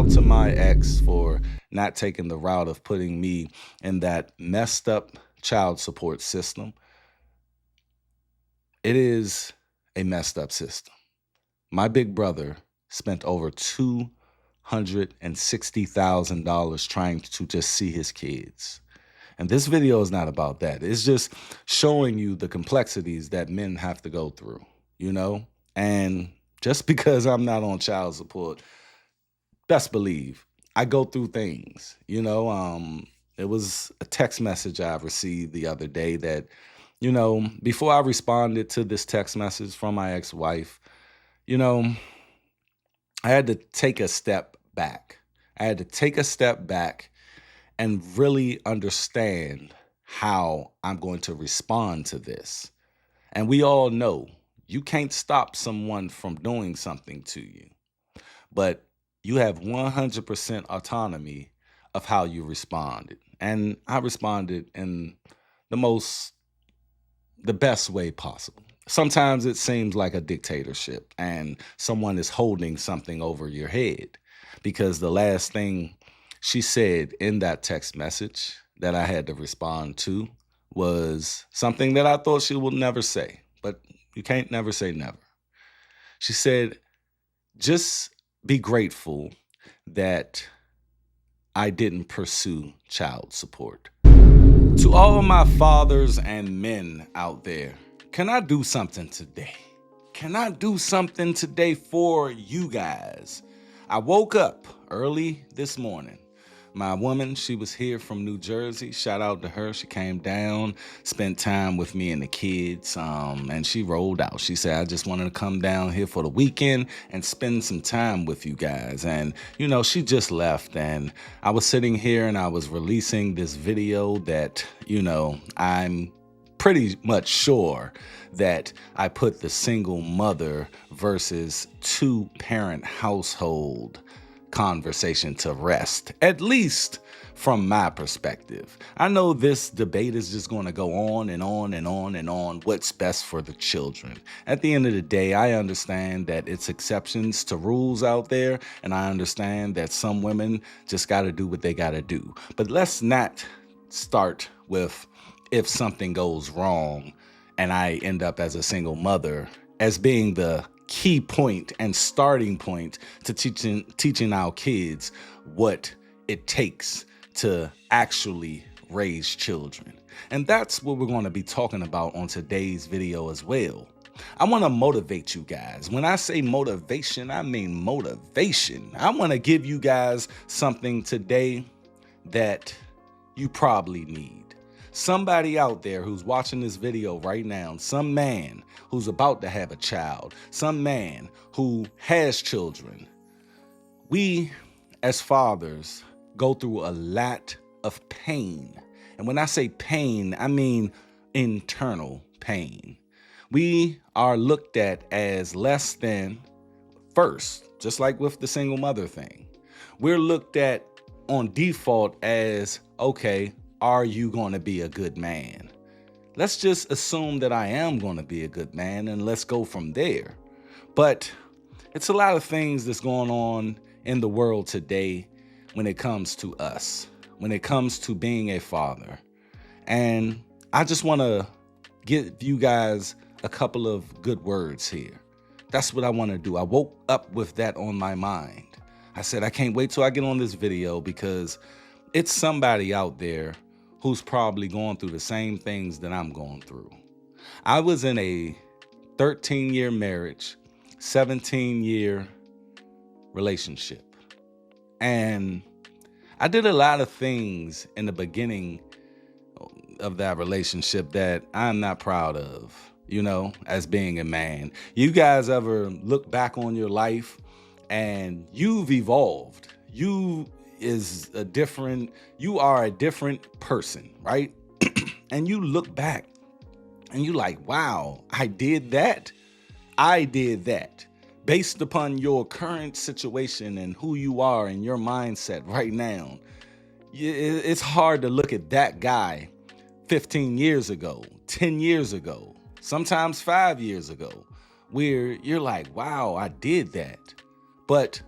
out to my ex for not taking the route of putting me in that messed up child support system. It is a messed up system. My big brother spent over $260,000 trying to just see his kids. And this video is not about that. It's just showing you the complexities that men have to go through, you know? And just because I'm not on child support, best believe I go through things, it was a text message I received the other day that, before I responded to this text message from my ex-wife, you know, I had to take a step back. I had to take a step back and really understand how I'm going to respond to this. And we all know you can't stop someone from doing something to you, but you have 100% autonomy of how you responded. And I responded in the most, the best way possible. Sometimes it seems like a dictatorship and someone is holding something over your head, because the last thing she said in that text message that I had to respond to was something that I thought she would never say, but you can't never say never. She said, just be grateful that I didn't pursue child support. To all my fathers and men out there, can I do something today? Can I do something today for you guys? I woke up early this morning. My woman, she was here from New Jersey. Shout out to her. She came down, spent time with me and the kids, and she rolled out. She said, I just wanted to come down here for the weekend and spend some time with you guys. And, she just left. And I was sitting here and I was releasing this video that, I'm pretty much sure that I put the single mother versus two-parent household conversation to rest, at least from my perspective. I know this debate is just going to go on and on and on and on what's best for the children. At the end of the day, I understand that it's exceptions to rules out there, and I understand that some women just got to do what they got to do. But let's not start with if something goes wrong and I end up as a single mother as being the key point and starting point to teaching our kids what it takes to actually raise children. And that's what we're going to be talking about on today's video as well. I want to motivate you guys. When I say motivation, I mean motivation. I want to give you guys something today that you probably need. Somebody out there who's watching this video right now, some man who's about to have a child, some man who has children. We, as fathers, go through a lot of pain. And when I say pain, I mean internal pain. We are looked at as less than first, just like with the single mother thing. We're looked at on default as, okay, are you going to be a good man? Let's just assume that I am going to be a good man and let's go from there. But it's a lot of things that's going on in the world today when it comes to us, when it comes to being a father. And I just want to give you guys a couple of good words here. That's what I want to do. I woke up with that on my mind. I said, I can't wait till I get on this video because it's somebody out there who's probably going through the same things that I'm going through. I was in a 13-year marriage, 17-year relationship. And I did a lot of things in the beginning of that relationship that I'm not proud of, as being a man. You guys ever look back on your life and you've evolved? You are a different person, right? And you look back and you like, wow, I did that. Based upon your current situation and who you are and your mindset right now. It's hard to look at that guy 15 years ago, 10 years ago, sometimes 5 years ago, where you're like, wow, I did that. But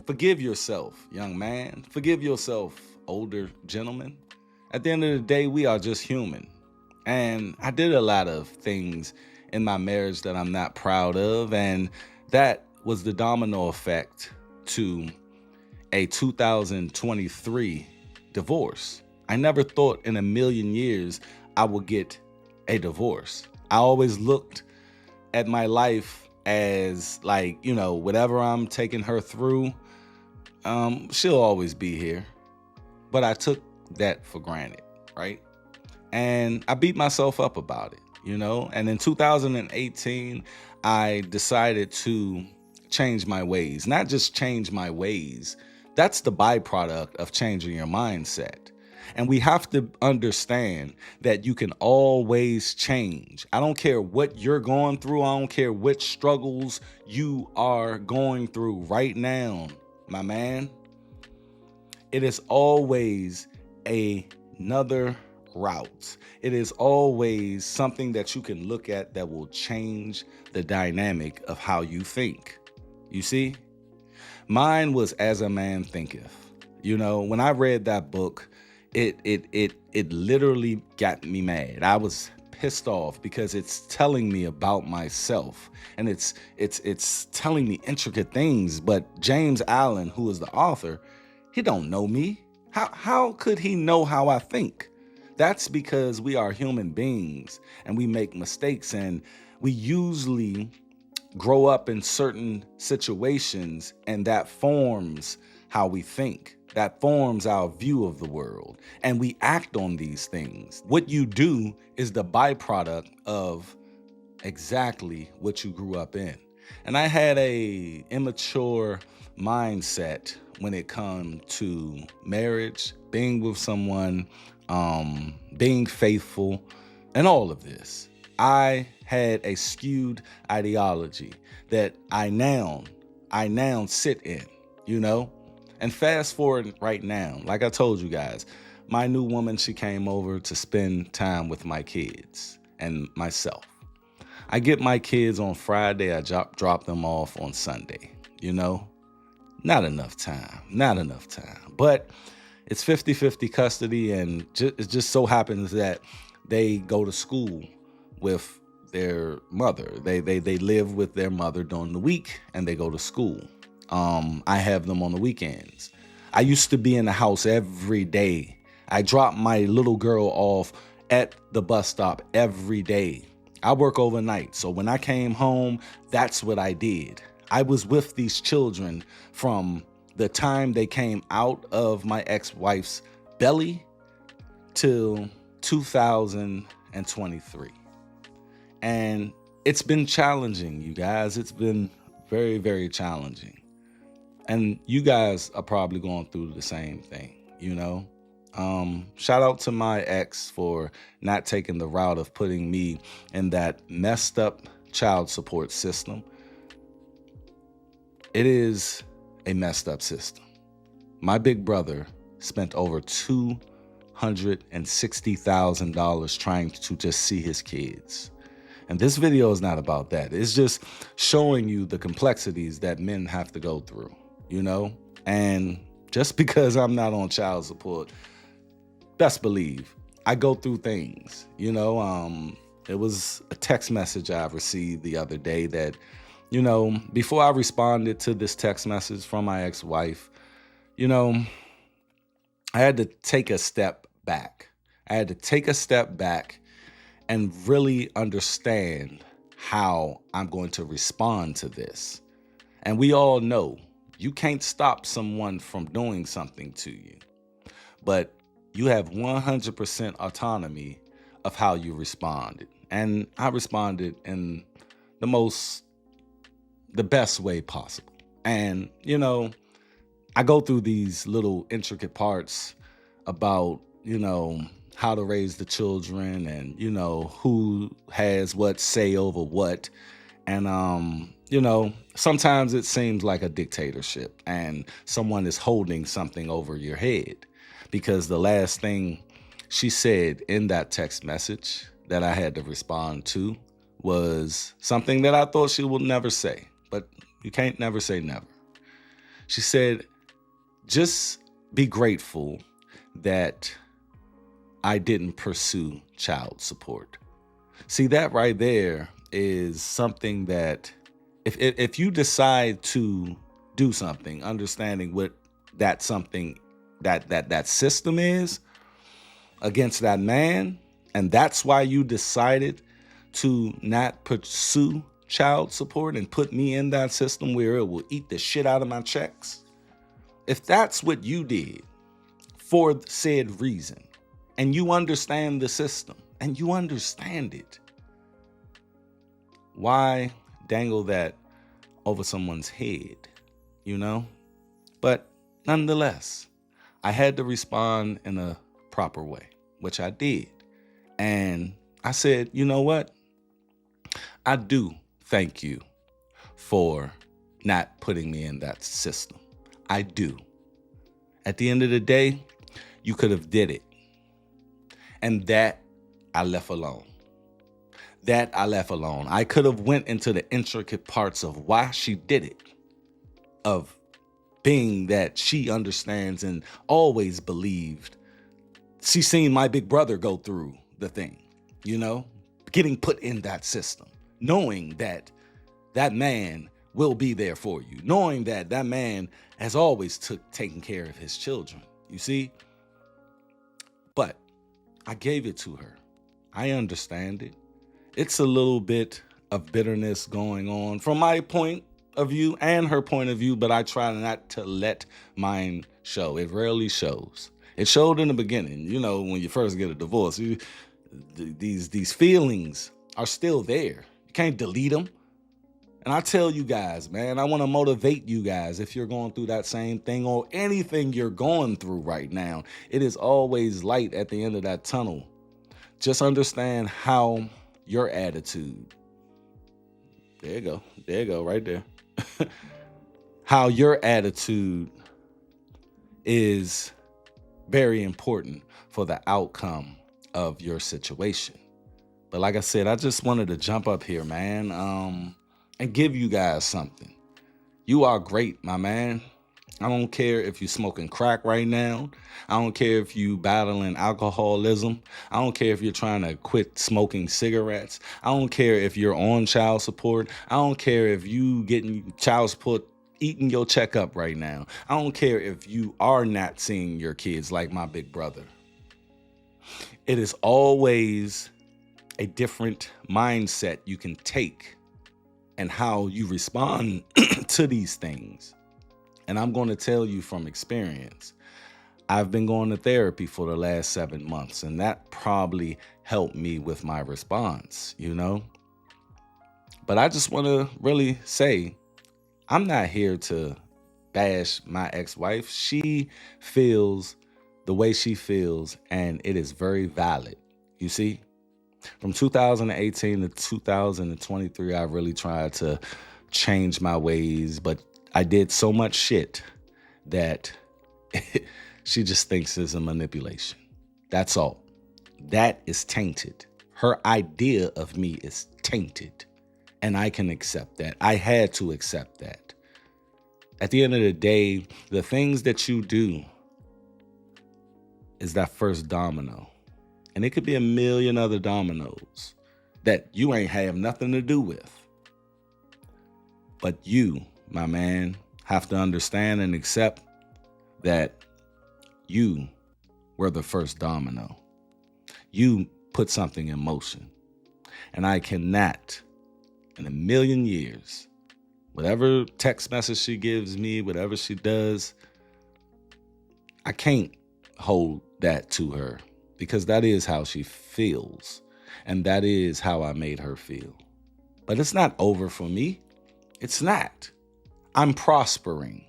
Forgive yourself, young man. Forgive yourself, older gentleman. At the end of the day, we are just human. And I did a lot of things in my marriage that I'm not proud of. And that was the domino effect to a 2023 divorce. I never thought in a million years I would get a divorce. I always looked at my life as like, whatever I'm taking her through, she'll always be here. But I took that for granted, right? And I beat myself up about it. And in 2018, I decided to change my ways. Not just change my ways. That's the byproduct of changing your mindset. And we have to understand that you can always change. I don't care what you're going through. I don't care which struggles you are going through right now, my man. It is always another route. It is always something that you can look at that will change the dynamic of how you think. You see? Mine was As a Man Thinketh. When I read that book, it literally got me mad. I was pissed off because it's telling me about myself, and it's telling me intricate things. But James Allen, who is the author, he don't know me. How could he know how I think? That's because we are human beings and we make mistakes, and we usually grow up in certain situations, and that forms how we think. That forms our view of the world, and we act on these things. What you do is the byproduct of exactly what you grew up in. And I had a immature mindset when it comes to marriage, being with someone, being faithful, and all of this. I had a skewed ideology that I now sit in, And fast forward right now, like I told you guys, my new woman, she came over to spend time with my kids and myself. I get my kids on Friday, I drop them off on Sunday, Not enough time. But it's 50-50 custody, and it just so happens that they go to school with their mother. They live with their mother during the week, and they go to school. I have them on the weekends. I used to be in the house every day. I dropped my little girl off at the bus stop every day. I work overnight, so when I came home, that's what I did. I was with these children from the time they came out of my ex-wife's belly till 2023. And it's been challenging, you guys. It's been very, very challenging. And you guys are probably going through the same thing, Shout out to my ex for not taking the route of putting me in that messed up child support system. It is a messed up system. My big brother spent over $260,000 trying to just see his kids. And this video is not about that. It's just showing you the complexities that men have to go through, And just because I'm not on child support, best believe I go through things, It was a text message I received the other day that, before I responded to this text message from my ex-wife, I had to take a step back. And really understand how I'm going to respond to this. And we all know you can't stop someone from doing something to you, but you have 100% autonomy of how you responded. And I responded in the best way possible. And, I go through these little intricate parts about, how to raise the children and, who has what say over what. And, sometimes it seems like a dictatorship and someone is holding something over your head, because the last thing she said in that text message that I had to respond to was something that I thought she would never say, but you can't never say never. She said, just be grateful that I didn't pursue child support. See, that right there is something that if you decide to do something, understanding what that something that system is against that man, and that's why you decided to not pursue child support and put me in that system where it will eat the shit out of my checks. If that's what you did for said reason, and you understand the system and you understand it, why dangle that over someone's head, you know? But nonetheless, I had to respond in a proper way, which I did. And I said, you know what? I do thank you for not putting me in that system. I do. At the end of the day, you could have did it. And that I left alone. I could have went into the intricate parts of why she did it, of being that she understands and always believed. She's seen my big brother go through the thing, you know, getting put in that system, knowing that that man will be there for you, knowing that that man has always taken care of his children, you see? But I gave it to her. I understand it. It's a little bit of bitterness going on from my point of view and her point of view, but I try not to let mine show. It rarely shows. It showed in the beginning, you know, when you first get a divorce. These feelings are still there. You can't delete them. And I tell you guys, man, I want to motivate you guys if you're going through that same thing or anything you're going through right now. It is always light at the end of that tunnel. Just understand how your attitude, there you go, right there. How your attitude is very important for the outcome of your situation. But like I said, I just wanted to jump up here, man, and give you guys something. You are great, my man. I don't care if you're smoking crack right now. I don't care if you battling alcoholism. I don't care if you're trying to quit smoking cigarettes. I don't care if you're on child support. I don't care if you getting child support eating your check up right now. I don't care if you are not seeing your kids like my big brother. It is always a different mindset you can take and how you respond to these things. And I'm going to tell you from experience, I've been going to therapy for the last 7 months, and that probably helped me with my response, you know? But I just want to really say, I'm not here to bash my ex-wife. She feels the way she feels, and it is very valid. You see, from 2018 to 2023, I really tried to change my ways, but I did so much shit that she just thinks it's a manipulation. That's all. That is tainted. Her idea of me is tainted, and I can accept that. I had to accept that. At the end of the day, the things that you do is that first domino. And it could be a million other dominoes that you ain't have nothing to do with. But you, my man, have to understand and accept that you were the first domino. You put something in motion. And I cannot, in a million years, whatever text message she gives me, whatever she does, I can't hold that to her because that is how she feels. And that is how I made her feel. But it's not over for me. It's not. I'm prospering.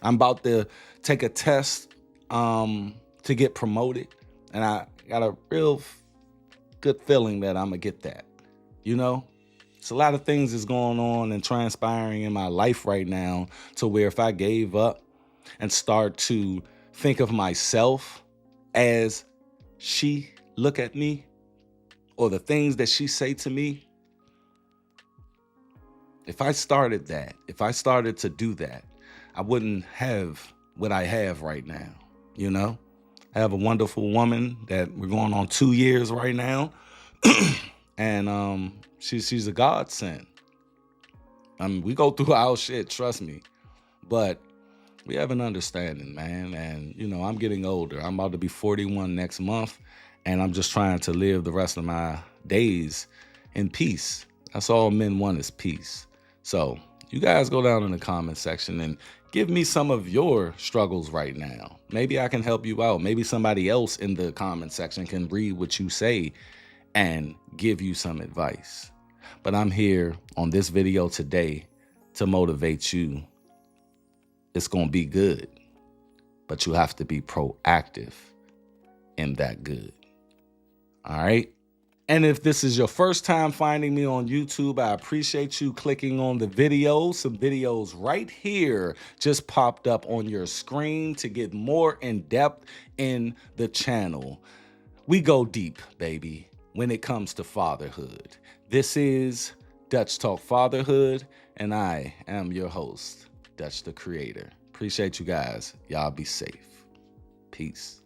I'm about to take a test to get promoted. And I got a real good feeling that I'm going to get that. You know, it's a lot of things that's going on and transpiring in my life right now to where if I gave up and start to think of myself as she look at me or the things that she say to me, if I started to do that, I wouldn't have what I have right now. You know, I have a wonderful woman that we're going on 2 years right now. And she's a godsend. I mean, we go through our shit, trust me. But we have an understanding, man. And, I'm getting older. I'm about to be 41 next month. And I'm just trying to live the rest of my days in peace. That's all men want is peace. So you guys go down in the comment section and give me some of your struggles right now. Maybe I can help you out. Maybe somebody else in the comment section can read what you say and give you some advice. But I'm here on this video today to motivate you. It's going to be good, but you have to be proactive in that good. All right? And if this is your first time finding me on YouTube, I appreciate you clicking on the video. Some videos right here just popped up on your screen to get more in depth in the channel. We go deep, baby, when it comes to fatherhood. This is Dutch Talk Fatherhood, and I am your host, Dutch the Creator. Appreciate you guys. Y'all be safe. Peace.